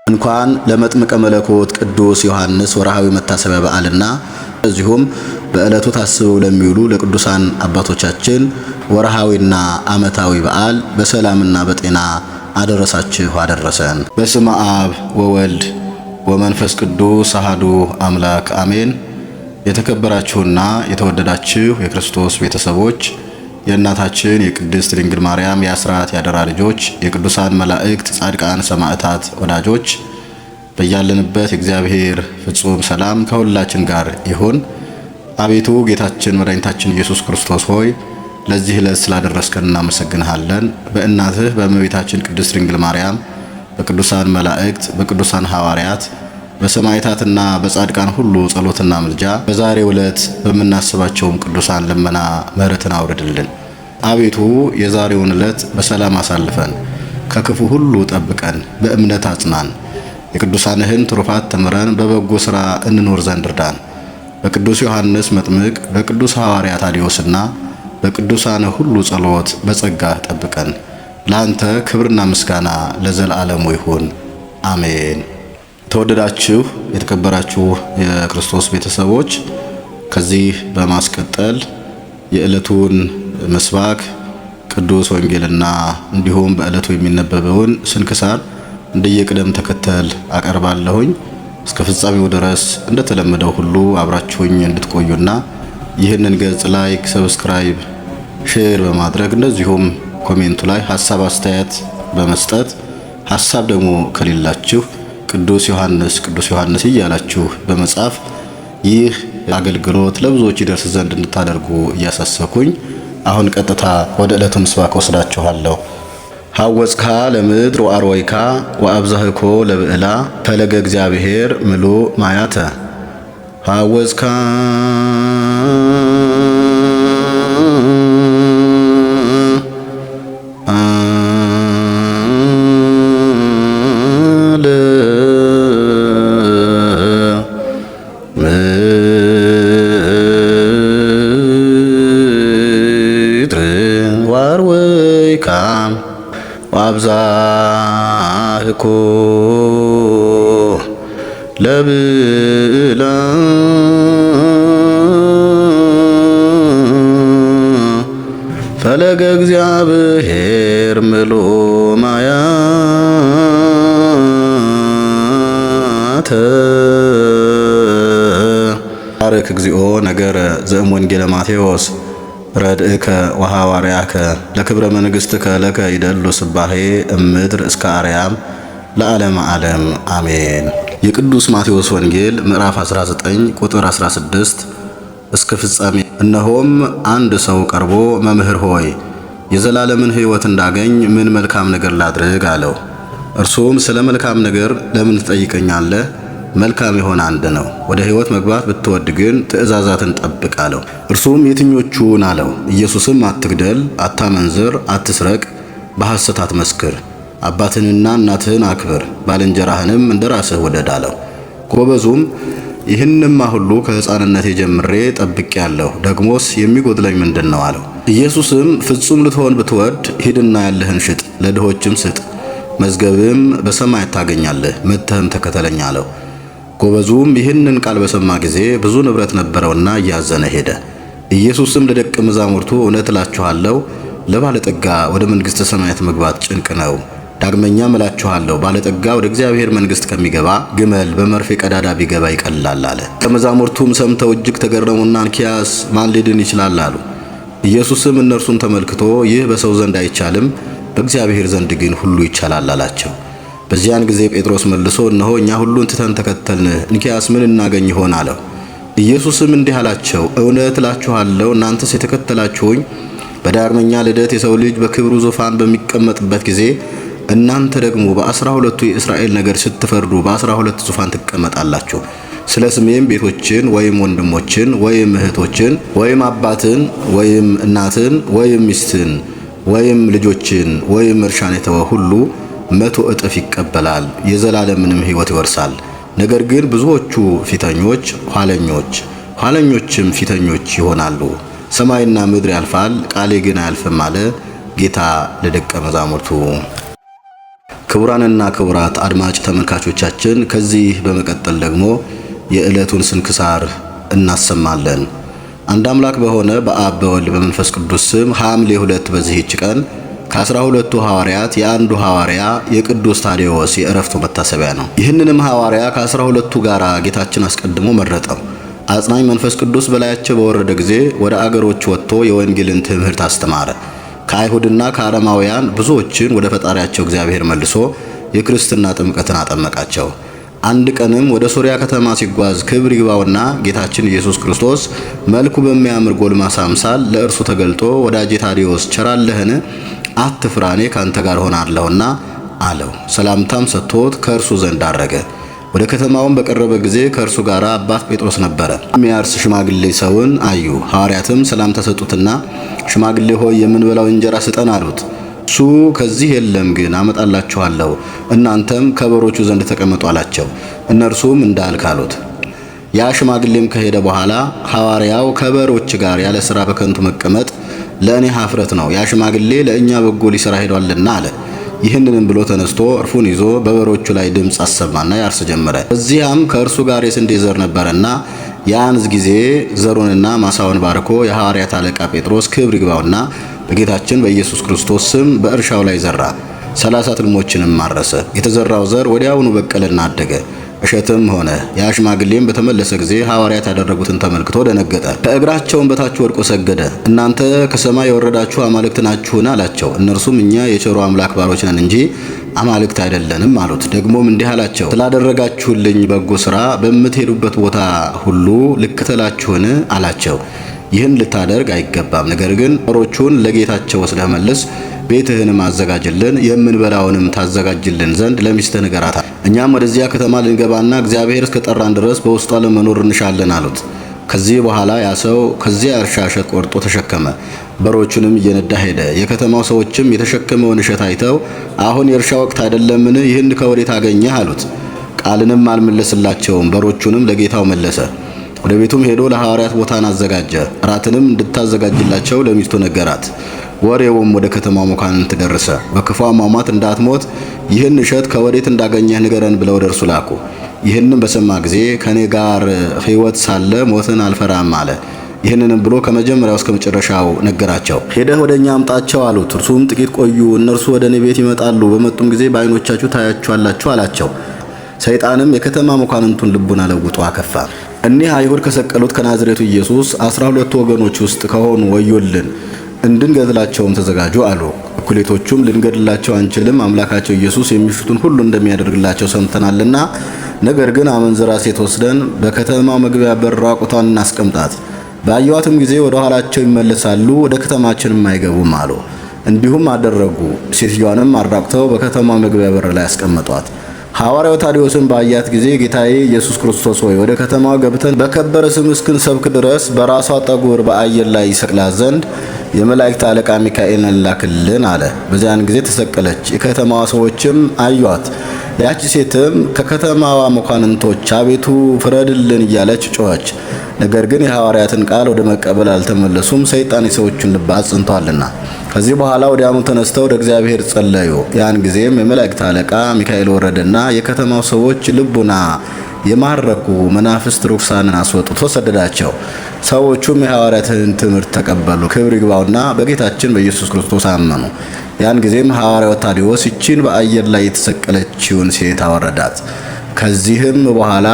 እንኳን ለመጥምቀ መለኮት ቅዱስ ዮሐንስ ወርሃዊ መታሰቢያ በዓልና እዚሁም በዕለቱ ታስበው ለሚውሉ ለቅዱሳን አባቶቻችን ወርሃዊና ዓመታዊ በዓል በሰላምና በጤና አደረሳችሁ አደረሰን። በስመ አብ ወወልድ ወመንፈስ ቅዱስ አሐዱ አምላክ አሜን። የተከበራችሁና የተወደዳችሁ የክርስቶስ ቤተሰቦች የእናታችን የቅድስት ድንግል ማርያም የአስራት ያደራ ልጆች የቅዱሳን መላእክት ጻድቃን ሰማዕታት ወዳጆች በያለንበት የእግዚአብሔር ፍጹም ሰላም ከሁላችን ጋር ይሁን። አቤቱ ጌታችን መድኃኒታችን ኢየሱስ ክርስቶስ ሆይ ለዚህ ዕለት ስላደረስከን እናመሰግንሃለን። በእናትህ በእመቤታችን ቅድስት ድንግል ማርያም በቅዱሳን መላእክት በቅዱሳን ሐዋርያት በሰማዕታትና በጻድቃን ሁሉ ጸሎትና ምልጃ በዛሬው ዕለት በመናስባቸውም ቅዱሳን ልመና ምሕረትን አውርድልን። አቤቱ የዛሬውን ዕለት በሰላም አሳልፈን ከክፉ ሁሉ ጠብቀን በእምነት አጽናን። የቅዱሳንህን ትሩፋት ተምረን በበጎ ሥራ እንኖር ዘንድ እርዳን። በቅዱስ ዮሐንስ መጥምቅ በቅዱስ ሐዋርያ ታዲዮስና በቅዱሳን ሁሉ ጸሎት በጸጋ ጠብቀን። ለአንተ ክብርና ምስጋና ለዘላለሙ ይሁን፣ አሜን። ተወደዳችሁ የተከበራችሁ የክርስቶስ ቤተሰቦች ከዚህ በማስቀጠል የዕለቱን ምስባክ ቅዱስ ወንጌልና እንዲሁም በዕለቱ የሚነበበውን ስንክሳር እንደየቅደም ተከተል አቀርባለሁኝ። እስከ ፍጻሜው ድረስ እንደተለመደው ሁሉ አብራችሁኝ እንድትቆዩና ይህንን ገጽ ላይክ፣ ሰብስክራይብ፣ ሼር በማድረግ እንደዚሁም ኮሜንቱ ላይ ሐሳብ አስተያየት በመስጠት ሐሳብ ደግሞ ከሌላችሁ ቅዱስ ዮሐንስ እያላችሁ በመጻፍ ይህ አገልግሎት ለብዙዎች ይደርስ ዘንድ እንድታደርጉ እያሳሰብኩኝ አሁን ቀጥታ ወደ ዕለቱ ምስባክ ወስዳችኋለሁ። ሐወጽካ ለምድር ወአርወይካ ወአብዛህኮ ለብዕላ ፈለገ እግዚአብሔር ምሉ ማያተ ሐወጽካ ወአብዛህኮ ለብዕላ ፈለገ እግዚአብሔር ምሉእ ማያተ ባርክ እግዚኦ ነገረ ዘእምወንጌለ ማቴዎስ ረድእከ ወሐዋርያከ ለክብረ መንግሥትከ ለከ ይደሉ ስባሄ እምድር እስከ አርያም ለዓለመ ዓለም አሜን። የቅዱስ ማቴዎስ ወንጌል ምዕራፍ 19 ቁጥር 16 እስከ ፍጻሜ። እነሆም አንድ ሰው ቀርቦ መምህር ሆይ የዘላለምን ሕይወት እንዳገኝ ምን መልካም ነገር ላድርግ አለው። እርሱም ስለ መልካም ነገር ለምን ትጠይቀኛለህ? መልካም የሆነ አንድ ነው። ወደ ሕይወት መግባት ብትወድ ግን ትእዛዛትን ጠብቅ አለው። እርሱም የትኞቹን አለው? ኢየሱስም አትግደል፣ አታመንዝር፣ አትስረቅ፣ በሐሰት አትመስክር፣ አባትህንና እናትህን አክብር፣ ባልንጀራህንም እንደ ራስህ ውደድ አለው። ጎበዙም ይህንማ ሁሉ ከሕፃንነቴ ጀምሬ ጠብቄአለሁ፣ ደግሞስ የሚጎድለኝ ምንድን ነው አለው። ኢየሱስም ፍጹም ልትሆን ብትወድ ሂድና ያለህን ሽጥ፣ ለድሆችም ስጥ፣ መዝገብም በሰማይ ታገኛለህ፣ መጥተህም ተከተለኝ አለው። ጎበዙም ይህንን ቃል በሰማ ጊዜ ብዙ ንብረት ነበረውና እያዘነ ሄደ። ኢየሱስም ለደቀ መዛሙርቱ እውነት እላችኋለሁ ለባለጠጋ ወደ መንግሥተ ሰማያት መግባት ጭንቅ ነው። ዳግመኛም እላችኋለሁ ባለጠጋ ወደ እግዚአብሔር መንግሥት ከሚገባ ግመል በመርፌ ቀዳዳ ቢገባ ይቀላል አለ። ደቀ መዛሙርቱም ሰምተው እጅግ ተገረሙና እንኪያስ ማን ሊድን ይችላል አሉ። ኢየሱስም እነርሱን ተመልክቶ ይህ በሰው ዘንድ አይቻልም፣ በእግዚአብሔር ዘንድ ግን ሁሉ ይቻላል አላቸው። በዚያን ጊዜ ጴጥሮስ መልሶ እነሆ እኛ ሁሉን ትተን ተከተልንህ፣ እንኪያስ ምን እናገኝ ይሆን አለው። ኢየሱስም እንዲህ አላቸው፣ እውነት እላችኋለሁ እናንተስ የተከተላችሁኝ በዳግመኛ ልደት የሰው ልጅ በክብሩ ዙፋን በሚቀመጥበት ጊዜ እናንተ ደግሞ በ12ቱ የእስራኤል ነገድ ስትፈርዱ በ12 ዙፋን ትቀመጣላችሁ። ስለ ስሜም ቤቶችን ወይም ወንድሞችን ወይም እህቶችን ወይም አባትን ወይም እናትን ወይም ሚስትን ወይም ልጆችን ወይም እርሻን የተወ ሁሉ 100 እጥፍ ይቀበላል፣ የዘላለምንም ሕይወት ይወርሳል። ነገር ግን ብዙዎቹ ፊተኞች ኋለኞች፣ ኋለኞችም ፊተኞች ይሆናሉ። ሰማይና ምድር ያልፋል፣ ቃሌ ግን አያልፍም አለ ጌታ ለደቀ መዛሙርቱ። ክቡራንና ክቡራት አድማጭ ተመልካቾቻችን ከዚህ በመቀጠል ደግሞ የዕለቱን ስንክሳር እናሰማለን። አንድ አምላክ በሆነ በአብ በወልድ በመንፈስ ቅዱስ ስም ሐምሌ 2 በዚህች ቀን ከ12ቱ ሐዋርያት የአንዱ ሐዋርያ የቅዱስ ታዴዎስ የዕረፍቱ መታሰቢያ ነው። ይህንንም ሐዋርያ ከ12ቱ ጋር ጌታችን አስቀድሞ መረጠው። አጽናኝ መንፈስ ቅዱስ በላያቸው በወረደ ጊዜ ወደ አገሮች ወጥቶ የወንጌልን ትምህርት አስተማረ። ከአይሁድና ከአረማውያን ብዙዎችን ወደ ፈጣሪያቸው እግዚአብሔር መልሶ የክርስትና ጥምቀትን አጠመቃቸው። አንድ ቀንም ወደ ሶርያ ከተማ ሲጓዝ ክብር ይግባውና ጌታችን ኢየሱስ ክርስቶስ መልኩ በሚያምር ጎልማሳ አምሳል ለእርሱ ተገልጦ ወዳጄ ታዴዎስ ቸራለህን? አትፍራ፣ እኔ ካንተ ጋር ሆናለሁና አለው። ሰላምታም ሰጥቶት ከእርሱ ዘንድ አረገ። ወደ ከተማውን በቀረበ ጊዜ ከእርሱ ጋር አባት ጴጥሮስ ነበረ። የሚያርስ ሽማግሌ ሰውን አዩ። ሐዋርያትም ሰላምታ ሰጡትና ሽማግሌ ሆይ የምንበላው እንጀራ ስጠን አሉት። እሱ ከዚህ የለም፣ ግን አመጣላችኋለሁ፣ እናንተም ከበሮቹ ዘንድ ተቀመጡ አላቸው። እነርሱም እንዳልክ አሉት። ያ ሽማግሌም ከሄደ በኋላ ሐዋርያው ከበሮች ጋር ያለ ሥራ በከንቱ መቀመጥ ለእኔ ኀፍረት ነው፣ ያ ሽማግሌ ለእኛ በጎ ሊሠራ ሄዷልና አለ። ይህንንም ብሎ ተነስቶ እርፉን ይዞ በበሮቹ ላይ ድምፅ አሰማና ያርስ ጀመረ። እዚያም ከእርሱ ጋር የስንዴ ዘር ነበረና ያንዝ ጊዜ ዘሩንና ማሳውን ባርኮ የሐዋርያት አለቃ ጴጥሮስ ክብር ይግባውና በጌታችን በኢየሱስ ክርስቶስ ስም በእርሻው ላይ ዘራ። 30 ትልሞችንም ማረሰ። የተዘራው ዘር ወዲያውኑ በቀለና አደገ፣ እሸትም ሆነ። ያ ሽማግሌም በተመለሰ ጊዜ ሐዋርያት ያደረጉትን ተመልክቶ ደነገጠ። ከእግራቸውም በታች ወድቆ ሰገደ። እናንተ ከሰማይ የወረዳችሁ አማልክት ናችሁን? አላቸው። እነርሱም እኛ የቸሩ አምላክ ባሮች ነን እንጂ አማልክት አይደለንም አሉት። ደግሞም እንዲህ አላቸው፣ ስላደረጋችሁልኝ በጎ ሥራ በምትሄዱበት ቦታ ሁሉ ልከተላችሁን? አላቸው። ይህን ልታደርግ አይገባም፣ ነገር ግን በሮቹን ለጌታቸው ወስደህ መልስ፣ ቤትህንም አዘጋጅልን፣ የምንበላውንም ታዘጋጅልን ዘንድ ለሚስትህ ንገራት። እኛም ወደዚያ ከተማ ልንገባና እግዚአብሔር እስከ ጠራን ድረስ በውስጧ ለመኖር እንሻለን አሉት። ከዚህ በኋላ ያ ሰው ከዚያ እርሻ እሸት ቆርጦ ተሸከመ፣ በሮቹንም እየነዳ ሄደ። የከተማው ሰዎችም የተሸከመውን እሸት አይተው አሁን የእርሻ ወቅት አይደለምን? ይህን ከወዴት አገኘህ? አሉት። ቃልንም አልመለስላቸውም። በሮቹንም ለጌታው መለሰ። ወደ ቤቱም ሄዶ ለሐዋርያት ቦታን አዘጋጀ። እራትንም እንድታዘጋጅላቸው ለሚስቱ ነገራት። ወሬውም ወደ ከተማው መኳንንት ደረሰ። በክፉ አሟሟት እንዳትሞት ይህን እሸት ከወዴት እንዳገኘህ ንገረን ብለው ወደ እርሱ ላኩ። ይህንም በሰማ ጊዜ ከኔ ጋር ሕይወት ሳለ ሞትን አልፈራም አለ። ይህንንም ብሎ ከመጀመሪያው እስከ መጨረሻው ነገራቸው። ሄደህ ወደ እኛ አምጣቸው አሉት። እርሱም ጥቂት ቆዩ፣ እነርሱ ወደ እኔ ቤት ይመጣሉ፣ በመጡም ጊዜ በዓይኖቻችሁ ታያቸዋላችሁ አላቸው። ሰይጣንም የከተማ መኳንንቱን ልቡን አለውጦ አከፋ። እኒህ አይሁድ ከሰቀሉት ከናዝሬቱ ኢየሱስ 12 ወገኖች ውስጥ ከሆኑ ወዮልን፣ እንድንገድላቸውም ተዘጋጁ አሉ። እኩሌቶቹም ልንገድላቸው አንችልም፣ አምላካቸው ኢየሱስ የሚሹትን ሁሉ እንደሚያደርግላቸው ሰምተናልና፣ ነገር ግን አመንዝራ ሴት ወስደን በከተማው መግቢያ በር ራቁቷን እናስቀምጣት፣ ባየዋትም ጊዜ ወደ ኋላቸው ይመለሳሉ፣ ወደ ከተማችንም አይገቡም አሉ። እንዲሁም አደረጉ። ሴትዮዋንም አራቁተው በከተማው መግቢያ በር ላይ አስቀመጧት። ሐዋርያው ታዴዎስን ባያት ጊዜ ጌታዬ ኢየሱስ ክርስቶስ ሆይ ወደ ከተማው ገብተን በከበረ ስም እስክንሰብክ ድረስ በራሷ ጠጉር በአየር ላይ ይሰቅላት ዘንድ የመላእክት አለቃ ሚካኤልን ላክልን አለ። በዚያን ጊዜ ተሰቀለች። የከተማዋ ሰዎችም አዩአት። ያቺ ሴትም ከከተማዋ መኳንንቶች አቤቱ ፍረድልን እያለች ጮኸች። ነገር ግን የሐዋርያትን ቃል ወደ መቀበል አልተመለሱም፣ ሰይጣን የሰዎችን ልብ አጽንቷልና። ከዚህ በኋላ ወዲያውኑ ተነስተው ወደ እግዚአብሔር ጸለዩ። ያን ጊዜም የመላእክት አለቃ ሚካኤል ወረደና የከተማው ሰዎች ልቡና የማረኩ መናፍስት ርኩሳንን አስወጥቶ ሰደዳቸው። ሰዎቹም የሐዋርያትን ትምህርት ተቀበሉ፣ ክብር ይግባውና በጌታችን በኢየሱስ ክርስቶስ አመኑ። ያን ጊዜም ሐዋርያው ታዴዎስ ይቺን በአየር ላይ የተሰቀለችውን ሴት አወረዳት። ከዚህም በኋላ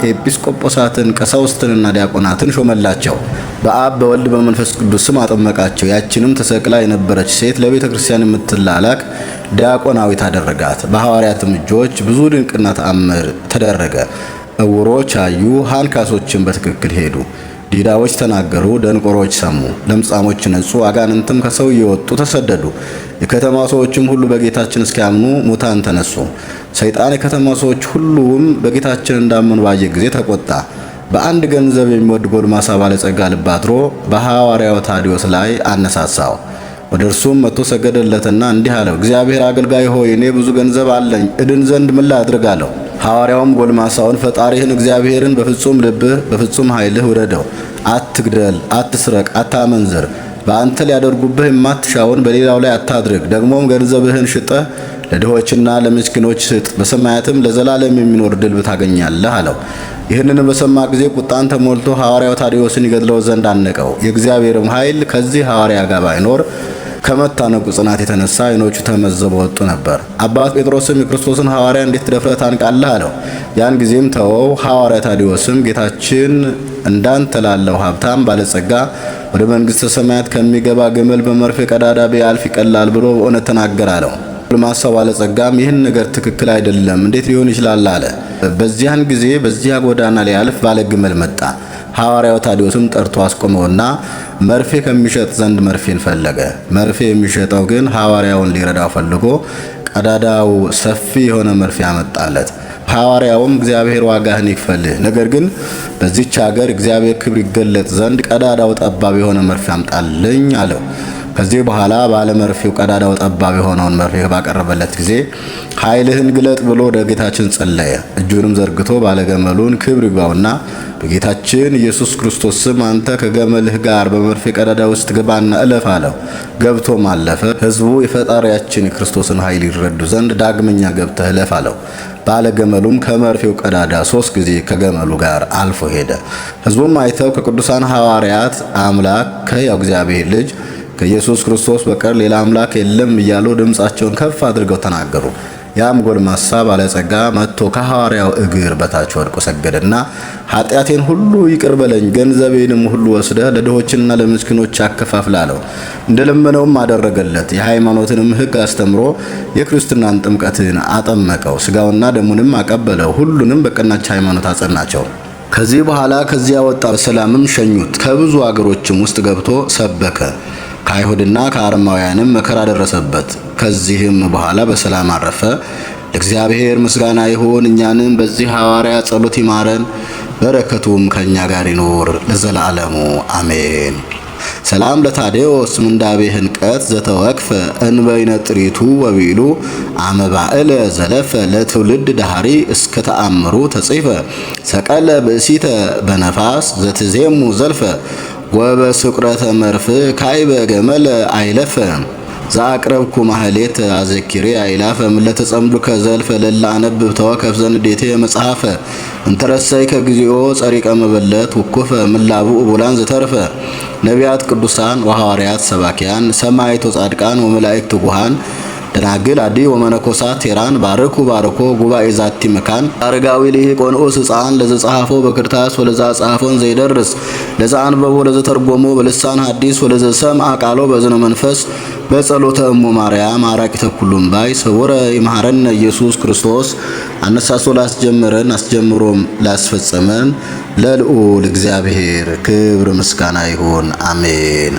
ኤጲስቆጶሳትን ቀሳውስትንና ዲያቆናትን ሾመላቸው። በአብ በወልድ በመንፈስ ቅዱስ ስም አጠመቃቸው። ያችንም ተሰቅላ የነበረች ሴት ለቤተ ክርስቲያን የምትላላክ ዲያቆናዊት አደረጋት። በሐዋርያትም እጆች ብዙ ድንቅና ተአምር ተደረገ። እውሮች አዩ፣ አንካሶችን በትክክል ሄዱ፣ ዲዳዎች ተናገሩ፣ ደንቆሮች ሰሙ፣ ለምጻሞች ነጹ፣ አጋንንትም ከሰው እየወጡ ተሰደዱ። የከተማው ሰዎችም ሁሉ በጌታችን እስኪያምኑ ሙታን ተነሱ። ሰይጣን የከተማው ሰዎች ሁሉም በጌታችን እንዳመኑ ባየ ጊዜ ተቆጣ። በአንድ ገንዘብ የሚወድ ጎልማሳ ባለጸጋ ልብ አድሮ በሐዋርያው ታዴዎስ ላይ አነሳሳው። ወደ እርሱም መጥቶ ሰገደለትና እንዲህ አለው፣ እግዚአብሔር አገልጋይ ሆይ እኔ ብዙ ገንዘብ አለኝ፣ እድን ዘንድ ምን ላድርግ አለው። ሐዋርያውም ጎልማሳውን ፈጣሪህን እግዚአብሔርን በፍጹም ልብህ በፍጹም ኃይልህ ውደደው፣ አትግደል፣ አትስረቅ፣ አታመንዝር፣ በአንተ ሊያደርጉብህ የማትሻውን በሌላው ላይ አታድርግ። ደግሞም ገንዘብህን ሽጠህ ለድሆችና ለምስኪኖች ስጥ፣ በሰማያትም ለዘላለም የሚኖር ድል ታገኛለህ አለው። ይህንን በሰማ ጊዜ ቁጣን ተሞልቶ ሐዋርያው ታዲዮስን ይገድለው ዘንድ አነቀው። የእግዚአብሔርም ኃይል ከዚህ ሐዋርያ ጋር ባይኖር ከመታነቁ ጽናት የተነሳ ዓይኖቹ ተመዘበው ወጡ ነበር። አባት ጴጥሮስም የክርስቶስን ሐዋርያ እንዴት ደፍረህ ታንቃለህ አለው። ያን ጊዜም ተወው። ሐዋርያ ታዲዮስም ጌታችን እንዳንተ ላለው ሀብታም ባለጸጋ ወደ መንግሥተ ሰማያት ከሚገባ ግመል በመርፌ ቀዳዳ ቢያልፍ ይቀላል ብሎ በእውነት ተናገር አለው። ጎልማሳው ባለጸጋም ይህን ነገር ትክክል አይደለም፣ እንዴት ሊሆን ይችላል አለ። በዚያን ጊዜ በዚያ ጎዳና ሊያልፍ ባለ ግመል መጣ። ሐዋርያው ታዲዮስም ጠርቶ አስቆመውና መርፌ ከሚሸጥ ዘንድ መርፌን ፈለገ። መርፌ የሚሸጠው ግን ሐዋርያውን ሊረዳው ፈልጎ ቀዳዳው ሰፊ የሆነ መርፌ አመጣለት። ሐዋርያውም እግዚአብሔር ዋጋህን ይክፈልህ፣ ነገር ግን በዚህች ሀገር እግዚአብሔር ክብር ይገለጥ ዘንድ ቀዳዳው ጠባብ የሆነ መርፌ አምጣልኝ አለው። ከዚህ በኋላ ባለመርፌው ቀዳዳው ጠባብ የሆነውን መርፌ ባቀረበለት ጊዜ ኃይልህን ግለጥ ብሎ ወደ ጌታችን ጸለየ። እጁንም ዘርግቶ ባለገመሉን ክብር ይግባውና በጌታችን ኢየሱስ ክርስቶስ ስም አንተ ከገመልህ ጋር በመርፌ ቀዳዳ ውስጥ ግባና እለፍ አለው። ገብቶም አለፈ። ሕዝቡ የፈጣሪያችን የክርስቶስን ኃይል ይረዱ ዘንድ ዳግመኛ ገብተህ እለፍ አለው። ባለገመሉም ከመርፌው ቀዳዳ 3 ጊዜ ከገመሉ ጋር አልፎ ሄደ። ሕዝቡም አይተው ከቅዱሳን ሐዋርያት አምላክ ከሕያው እግዚአብሔር ልጅ ከኢየሱስ ክርስቶስ በቀር ሌላ አምላክ የለም እያሉ ድምፃቸውን ከፍ አድርገው ተናገሩ። ያም ጎልማሳ ባለጸጋ መጥቶ ከሐዋርያው እግር በታች ወድቆ ሰገደና ኃጢአቴን ሁሉ ይቅር በለኝ፣ ገንዘቤንም ሁሉ ወስደህ ለድሆችና ለምስኪኖች አከፋፍል አለው። እንደለመነውም አደረገለት። የሃይማኖትንም ሕግ አስተምሮ የክርስትናን ጥምቀትን አጠመቀው። ሥጋውና ደሙንም አቀበለው። ሁሉንም በቀናች ሃይማኖት አጸናቸው። ከዚህ በኋላ ከዚያ ወጣ። በሰላምም ሸኙት። ከብዙ አገሮችም ውስጥ ገብቶ ሰበከ። ከአይሁድና ከአረማውያንም መከራ ደረሰበት። ከዚህም በኋላ በሰላም አረፈ። ለእግዚአብሔር ምስጋና ይሁን። እኛንም በዚህ ሐዋርያ ጸሎት ይማረን፣ በረከቱም ከእኛ ጋር ይኖር ለዘላለሙ አሜን። ሰላም ለታዴዎስ ምንዳቤ ህንቀት ዘተወክፈ እንበይነ ጥሪቱ ወቢሉ አመባእለ ዘለፈ ለትውልድ ዳህሪ እስከ ተአምሩ ተጽፈ ሰቀለ ብእሲተ በነፋስ ዘትዜሙ ዘልፈ ወበስቁረተ መርፍ ካይበ ገመለ አይለፈ ዛቅረብኩ ማህሌት አዘኪሪ አይላፈ ምለተጸምዱ ከዘልፈ ለላ አነብብ ተወከፍ ዘንዴቴ መጽሐፈ እንተረሰይ ከግዚኦ ጸሪቀ መበለት ወኮፈ ምላቡ ቡላን ዘተርፈ ነቢያት ቅዱሳን ወሐዋርያት ሰባኪያን ሰማዕታት ጻድቃን ወመላእክት ጉሃን ደናግል አዲ ወመነኮሳት ቴራን ባርኩ ባርኮ ጉባኤ ዛቲ መካን አረጋዊ ሊቅ ወንዑስ ሕፃን ለዘጻሐፎ በክርታስ ወለዛ ጻሐፎን ዘይደርስ ለዛ አንበቦ ለዘተርጎሞ በልሳን ሐዲስ ወለዘሰምዐ ቃሎ በዝነ መንፈስ በጸሎተ እሙ ማርያም አራቂተ ኩሉም ባይ ሰወረ ይምሐረነ ኢየሱስ ክርስቶስ አነሳሶ ላስጀመረን አስጀምሮም ላስፈጸመን ለልዑል እግዚአብሔር ክብር ምስጋና ይሁን፣ አሜን።